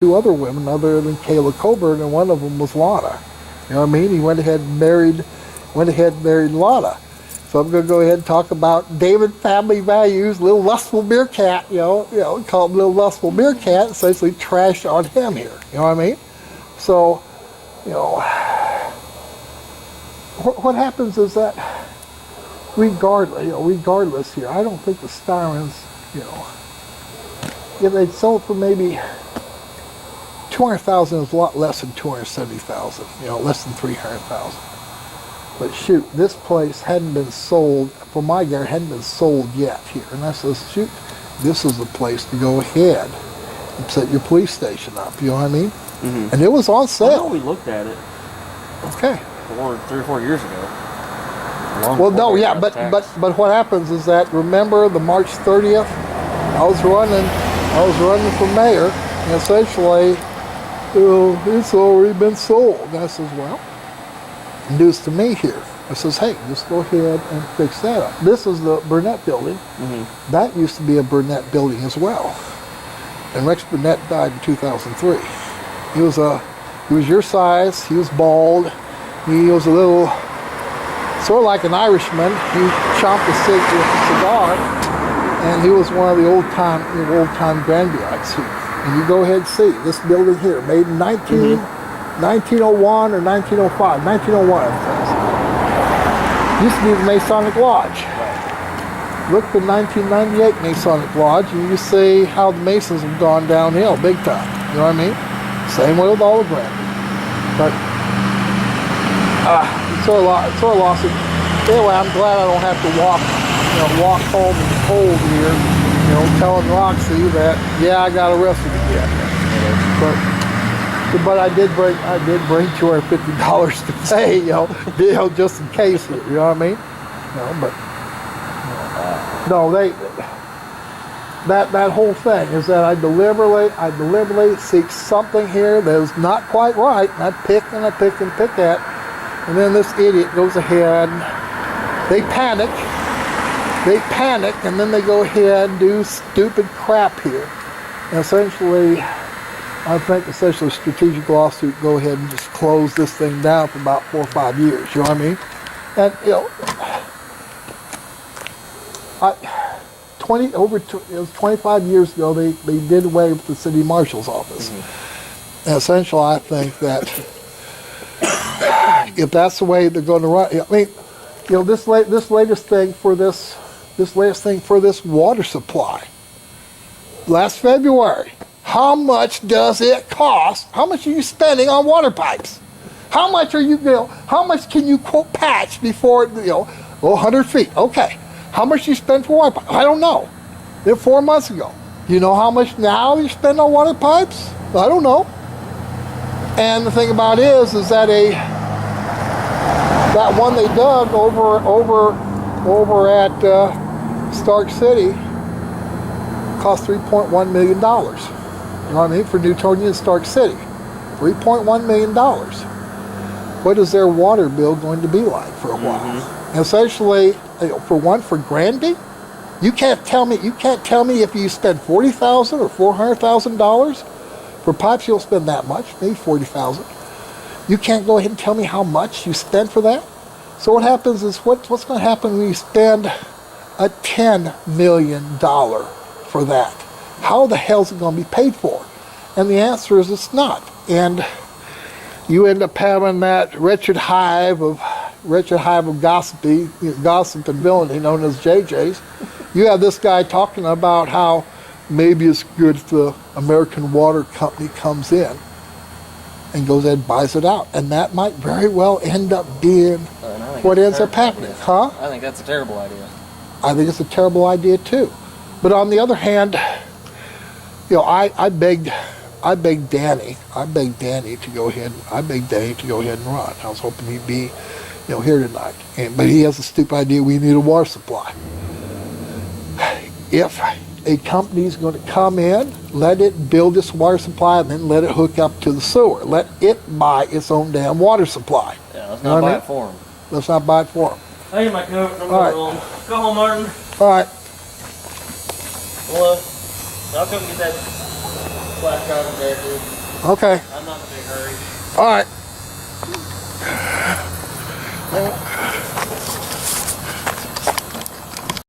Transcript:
two other women other than Kayla Coburn, and one of them was Lana. You know what I mean? He went ahead and married Lana. So I'm going to go ahead and talk about David family values, little lustful meerkat, you know, call him little lustful meerkat, essentially trashed on him here. You know what I mean? So, you know, what happens is that regardless here, I don't think the Styrons, you know, if they'd sold for maybe 200,000 is a lot less than 270,000, you know, less than 300,000. But shoot, this place hadn't been sold, for my guard, hadn't been sold yet here. And I says, shoot, this is the place to go ahead and set your police station up, you know what I mean? Mm-hmm. And it was on sale. I know we looked at it. Okay. 3 or 4 years ago. Well, no, yeah, but what happens is that, remember the March 30th, I was running for mayor, and essentially, it's already been sold. And I says, well, news to me here. I says, hey, just go ahead and fix that up. This is the Burnett building. Mm-hmm. That used to be a Burnett building as well. And Rex Burnett died in 2003. He was your size. He was bald. He was a little, sort of like an Irishman. He chomped a cigar, and he was one of the old-time Granbyites here. And you go ahead and see this building here, made in 1901 or 1905, 1901 I think. Used to be the Masonic Lodge. Right. Look at the 1998 Masonic Lodge, and you see how the Masons have gone downhill big time. You know what I mean? Same way with all the Granby. But it's sort of lost it. Anyway, I'm glad I don't have to walk home in the cold here, you know, telling Roxy that, yeah, I got arrested again. But I did bring $250 to pay, you know, just in case, you know what I mean? That whole thing is that I deliberately seek something here that is not quite right, and I pick at, and then this idiot goes ahead, they panic, and then they go ahead and do stupid crap here. And essentially, I think essentially a strategic lawsuit, go ahead and just close this thing down for about 4 or 5 years, you know what I mean? And, you know, it was 25 years ago, they did away with the city marshal's office. Mm-hmm. And essentially, I think that if that's the way they're going to run, I mean, you know, this latest thing for this water supply, last February, how much does it cost? How much are you spending on water pipes? How much are you know, how much can you quote patch before, you know, 100 feet? Okay. How much do you spend for water pipes? I don't know. They're 4 months ago. You know how much now you spend on water pipes? I don't know. And the thing about it is that that one they dug over at Stark City cost $3.1 million. You know what I mean? For Newtonian Stark City. $3.1 million. What is their water bill going to be like for a while? Mm-hmm. Essentially, for Granby, you can't tell me if you spend $40,000 or $400,000 for pipes. You'll spend that much, maybe $40,000. You can't go ahead and tell me how much you spend for that. So what happens is what's going to happen when you spend a $10 million for that? How the hell is it going to be paid for? And the answer is it's not. And you end up having that wretched hive of gossip and villainy known as JJ's. You have this guy talking about how maybe it's good if the American Water Company comes in and goes ahead and buys it out. And that might very well end up being what ends up happening. Huh? I think that's a terrible idea. I think it's a terrible idea too. But on the other hand, you know, I begged Danny to go ahead and run. I was hoping he'd be, you know, here tonight. But he has a stupid idea we need a water supply. If a company is going to come in, let it build this water supply, and then let it hook up to the sewer. Let it buy its own damn water supply. Yeah, let's not buy it for them. Let's not buy it for them. I need my coat. I'm going home. Go home, Martin. All right. Well, I'll come get that Black out of there, dude. Okay. I'm not in a big hurry. All right.